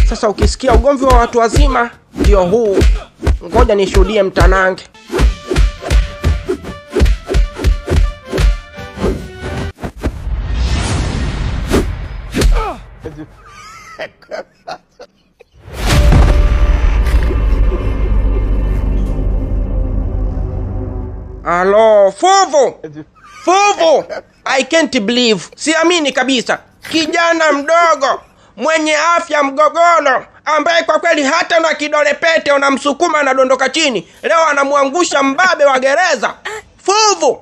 Sasa ukisikia ugomvi wa watu wazima ndio huu. Ngoja nishuhudie mtanange. Alo, Fuvu! Fuvu! I can't believe. Siamini kabisa. Kijana mdogo mwenye afya mgogoro ambaye kwa kweli hata na kidole pete unamsukuma na dondoka chini, leo anamwangusha mbabe wa gereza. Fuvu!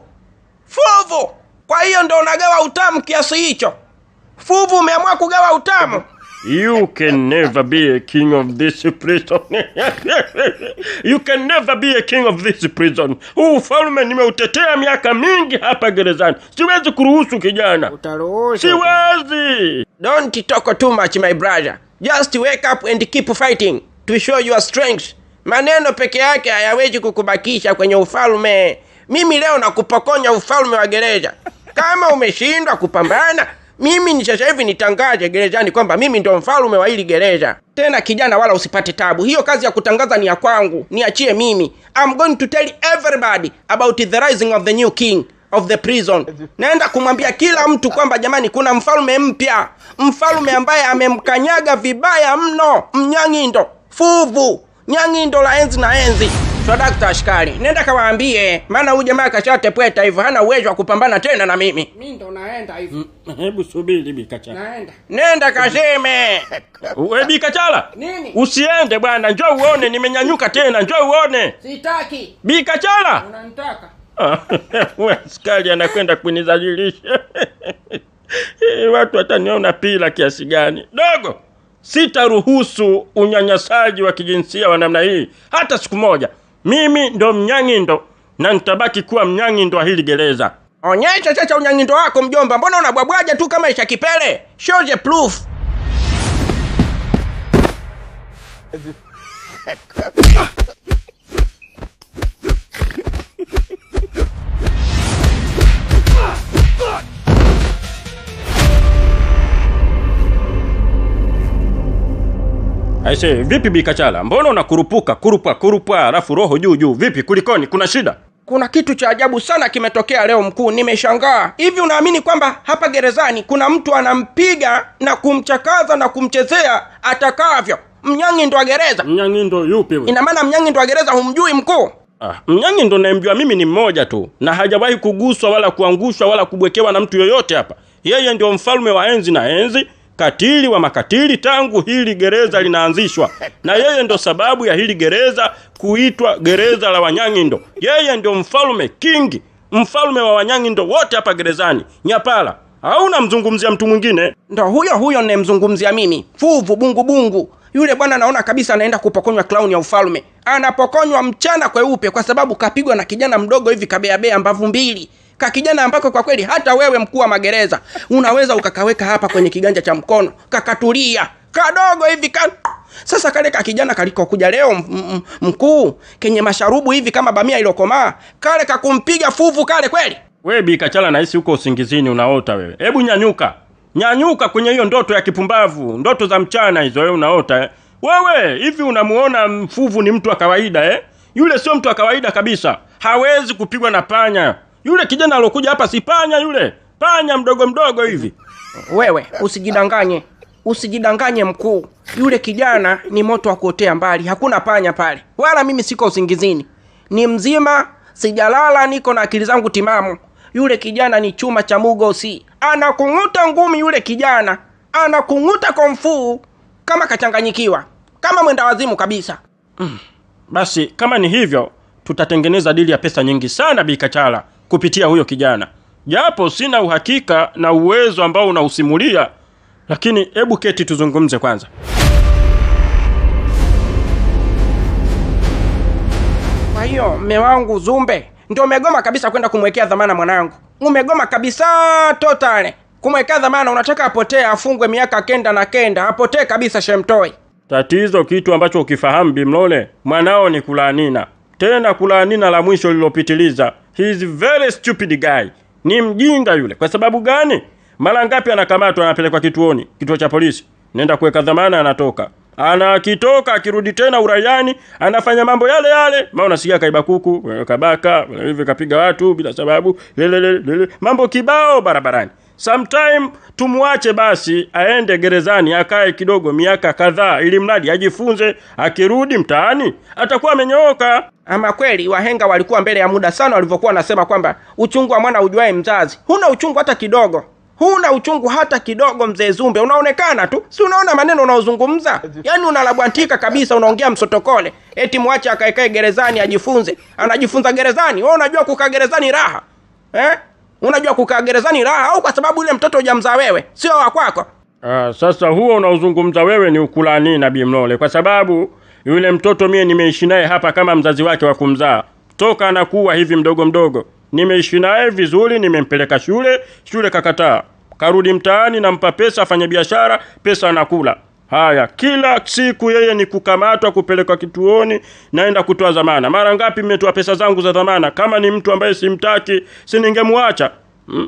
Fuvu! Kwa hiyo ndo unagawa utamu kiasi hicho? Fuvu, umeamua kugawa utamu? You can never be a king of this prison. You can never be a king of this prison. Ufalme nimeutetea miaka mingi hapa gerezani. Siwezi kuruhusu kijana. Utaruhusu? Siwezi. Don't talk too much, my brother. Just wake up and keep fighting to show your strength. Maneno peke yake hayawezi kukubakisha kwenye ufalme. Mimi leo nakupokonya ufalme wa gereza. Kama umeshindwa kupambana, mimi ni sasa hivi nitangaje gerezani kwamba mimi ndo mfalme wa hili gereza. Tena kijana, wala usipate tabu. Hiyo kazi ya kutangaza ni ya kwangu. Niachie mimi. I'm going to tell everybody about the rising of the new king of the prison. Naenda kumwambia kila mtu kwamba jamani, kuna mfalme mpya. Mfalme ambaye amemkanyaga vibaya mno Mnyangindo. Fuvu. Nyangindo la enzi na enzi. So Dr. Ashkari, nenda kawaambie, maana huyu jamaa kashatepweta hivyo, hana uwezo wa kupambana tena na mimi. Mimi ndo naenda hivyo. Hebu subiri Bikachala. Naenda. Nenda kaseme. Wewe Bikachala? Nini? Usiende bwana, njoo uone nimenyanyuka tena, njoo uone. Sitaki. Bikachala? Unanitaka? Wewe askari anakwenda kunizalilisha. Watu wataniona pila kiasi gani. Dogo, sitaruhusu unyanyasaji wa kijinsia wa namna hii hata siku moja. Mimi ndo Mnyangindo na nitabaki kuwa Mnyangindo wa hili gereza. Onyesha sasa unyangindo wako mjomba. Mbona unabwabwaja tu kama isha kipele? Show the proof. Aise, vipi Bikachala? Mbona unakurupuka kurupa alafu roho juu? Vipi, kulikoni? Kuna shida? Kuna kitu cha ajabu sana kimetokea leo mkuu, nimeshangaa. Hivi unaamini kwamba hapa gerezani kuna mtu anampiga na kumchakaza na kumchezea atakavyo Mnyangindo wa gereza? Mnyangindo yupi wewe? Ina maana Mnyangindo wa gereza humjui mkuu? Mnyangindo nayemjua mimi ni mmoja tu, na hajawahi kuguswa wala kuangushwa wala kubwekewa na mtu yoyote hapa. Yeye ndio mfalme wa enzi na enzi, katili wa makatili tangu hili gereza linaanzishwa. Na yeye ndo sababu ya hili gereza kuitwa gereza la Wanyangindo. Yeye ndio mfalme kingi, mfalme wa Wanyangindo wote hapa gerezani. Nyapala, hauna mzungumzia mtu mwingine? Ndo huyo ninayemzungumzia mimi. Fuvu bungu. Yule bwana naona kabisa anaenda kupokonywa clown ya ufalme. Anapokonywa mchana kweupe kwa sababu kapigwa na kijana mdogo hivi kabeabea mbavu mbili. Kijana ambako kwa kweli hata wewe mkuu wa magereza unaweza ukakaweka hapa kwenye kiganja cha mkono, kakatulia kadogo hivi Sasa kale kijana kaliko kuja leo mkuu kenye masharubu hivi kama bamia ilokomaa, kale kakumpiga Fuvu kale kweli. Wewe Bikachala, nahisi huko usingizini unaota wewe. Hebu nyanyuka kwenye hiyo ndoto ya kipumbavu, ndoto za mchana hizo wewe unaota. Wewe hivi unamuona Fuvu ni mtu wa kawaida Yule sio mtu wa kawaida kabisa. Hawezi kupigwa na panya. Yule kijana alokuja hapa si panya yule. Panya mdogo hivi. Wewe usijidanganye mkuu. Yule kijana ni moto wa kuotea mbali. Hakuna panya pale. Wala mimi siko usingizini. Ni mzima, sijalala, niko na akili zangu timamu. Yule kijana ni chuma cha mugosi. Anakunguta ngumi yule kijana. Anakunguta komfu kama kachanganyikiwa. Kama mwenda wazimu kabisa. Basi kama ni hivyo, tutatengeneza dili ya pesa nyingi sana Bikachala kupitia huyo kijana. Japo sina uhakika na uwezo ambao unausimulia, lakini hebu keti tuzungumze kwanza. Kwa hiyo mme wangu Zumbe ndio umegoma kabisa kwenda kumwekea dhamana mwanangu. Umegoma kabisa totally. Kumwekea dhamana, unataka apotee, afungwe miaka 9 apotee kabisa Shemtoi. Tatizo kitu ambacho ukifahamu Bimlole, mwanao ni Kulanina. Tena Kulanina la mwisho lilopitiliza. He is very stupid guy. Ni mjinga yule. Kwa sababu gani? Mara ngapi anakamatwa anapelekwa kituo cha polisi? nenda kuweka dhamana, anatoka. Akitoka akirudi tena uraiani anafanya mambo yale yale. Maana unasikia kaiba kuku, kabaka, hivi kapiga watu bila sababu, mambo kibao barabarani. Sometime tumuache basi aende gerezani akae kidogo miaka kadhaa ili mradi ajifunze, akirudi mtaani atakuwa amenyooka. Ama kweli wahenga walikuwa mbele ya muda sana walivyokuwa nasema kwamba uchungu wa mwana ujuae mzazi. Huna uchungu hata kidogo. Huna uchungu hata kidogo mzee Zumbe, unaonekana tu. Si unaona maneno unaozungumza? Yaani unalabwantika kabisa, unaongea msotokole. Eti muache akaekae gerezani ajifunze. Anajifunza gerezani? Wewe unajua kukaa gerezani raha? Unajua kukaa gerezani raha au kwa sababu yule mtoto hujamzaa wewe, sio wa kwako? Sasa huo unaozungumza wewe ni ukulani na Bimlole, kwa sababu yule mtoto mie nimeishi naye hapa kama mzazi wake wa kumzaa. Toka anakuwa hivi mdogo mdogo. Nimeishi naye vizuri, nimempeleka shule kakataa. Karudi mtaani nampa pesa afanye biashara, pesa anakula. Haya, kila siku yeye ni kukamatwa, kupelekwa kituoni, naenda kutoa dhamana. Mara ngapi mmetoa pesa zangu za dhamana? Kama ni mtu ambaye simtaki, si ningemwacha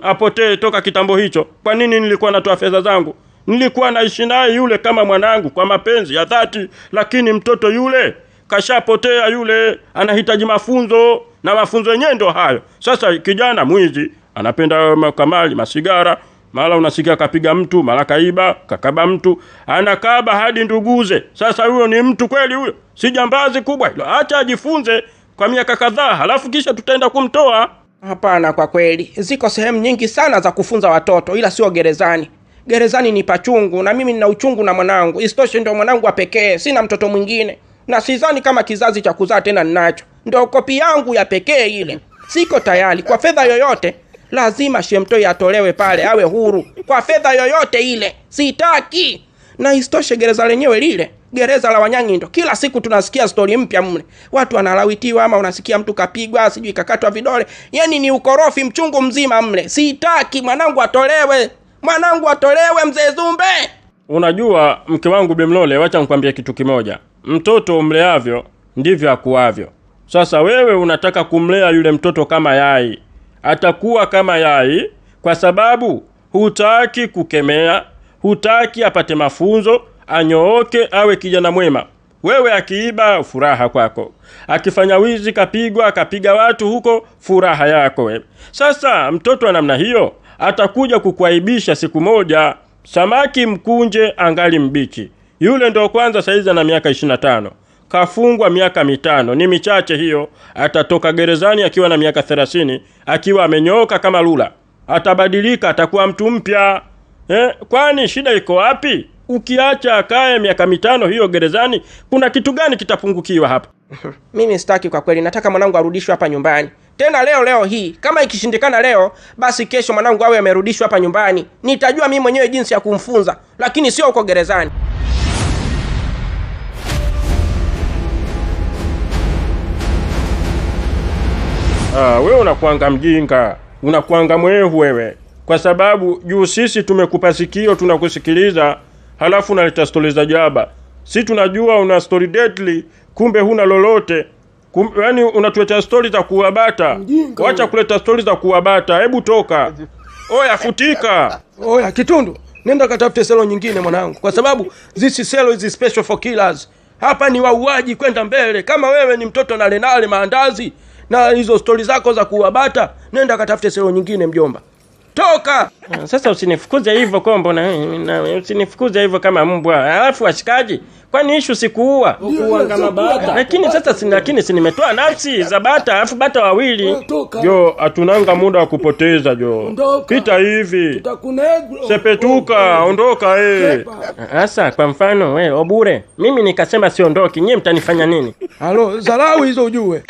apotee toka kitambo hicho. Kwa nini nilikuwa natoa fedha zangu? Nilikuwa naishi naye yule kama mwanangu kwa mapenzi ya dhati, lakini mtoto yule kashapotea, yule anahitaji mafunzo, na mafunzo yenyewe ndio hayo. Sasa kijana mwizi anapenda makamali, masigara, mara unasikia kapiga mtu, mara kaiba, kakaba mtu, anakaba hadi nduguze. Sasa huyo ni mtu kweli huyo? Si jambazi kubwa hilo? Acha ajifunze kwa miaka kadhaa, halafu kisha tutaenda kumtoa. Hapana, kwa kweli ziko sehemu nyingi sana za kufunza watoto, ila sio gerezani. Gerezani ni pachungu, na mimi nina uchungu na mwanangu. Isitoshe ndio mwanangu wa pekee, sina mtoto mwingine. Na sidhani kama kizazi cha kuzaa tena ninacho. Ndio kopi yangu ya pekee ile. Siko tayari kwa fedha yoyote. Lazima Shemtoi atolewe pale, awe huru kwa fedha yoyote ile. Sitaki. Na isitoshe gereza lenyewe lile, gereza la Wanyangindo, kila siku tunasikia story mpya mle. Watu wanalawitiwa, ama unasikia mtu kapigwa, sijui kakatwa vidole. Yaani ni ukorofi mchungu mzima mle. Sitaki, mwanangu atolewe. Mwanangu atolewe mzee Zumbe. Unajua mke wangu Bimlole, wacha nikwambie kitu kimoja. Mtoto umleavyo ndivyo akuavyo. Sasa wewe unataka kumlea yule mtoto kama yai. Atakuwa kama yai kwa sababu hutaki kukemea, hutaki apate mafunzo, anyooke awe kijana mwema. Wewe akiiba, furaha kwako. Akifanya wizi, kapigwa, akapiga watu huko, furaha yako wewe. Sasa mtoto wa namna hiyo atakuja kukuaibisha siku moja. Samaki mkunje angali mbichi. Yule ndo kwanza saizi ana miaka 25. Kafungwa miaka 5. Ni michache hiyo. Atatoka gerezani akiwa na miaka 30, akiwa amenyooka kama lula. Atabadilika, atakuwa mtu mpya. Kwani shida iko wapi? Ukiacha akae miaka 5 hiyo gerezani, kuna kitu gani kitapungukiwa hapa? Mimi sitaki kwa kweli, nataka mwanangu arudishwe hapa nyumbani. Tena leo hii. Kama ikishindikana leo, basi kesho mwanangu awe amerudishwa hapa nyumbani. Nitajua mimi mwenyewe jinsi ya kumfunza, lakini sio huko gerezani. Wewe unakuanga mjinga, unakuanga mwehu wewe. Kwa sababu juu sisi tumekupa sikio, tunakusikiliza, halafu unaleta stories za jaba. Si tunajua una story deadly, kumbe huna lolote. Yaani unatuletea stories za kuwabata. Wacha kuleta stories za kuwabata. Hebu toka. Oya futika. Oya Kitundu, nenda katafute selo nyingine mwanangu, kwa sababu this selo is special for killers. Hapa ni wauaji kwenda mbele. Kama wewe ni mtoto na lenale maandazi na hizo stories zako za kuwabata, nenda katafute selo nyingine mjomba. Toka. Sasa usinifukuze hivyo kombo, na usinifukuze hivyo kama mbwa. Alafu washikaji, kwani issue sikuua? Kuua kama bata. Lakini si nimetoa nafsi za bata, alafu bata wawili. Jo, hatunanga muda wa kupoteza jo. Pita hivi. Tutakunegro. Sepetuka, ondoka Sasa kwa mfano wewe Obure, mimi nikasema siondoki, nyie mtanifanya nini? Halo, dharau hizo ujue.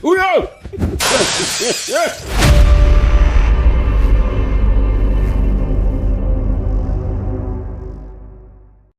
Uyo!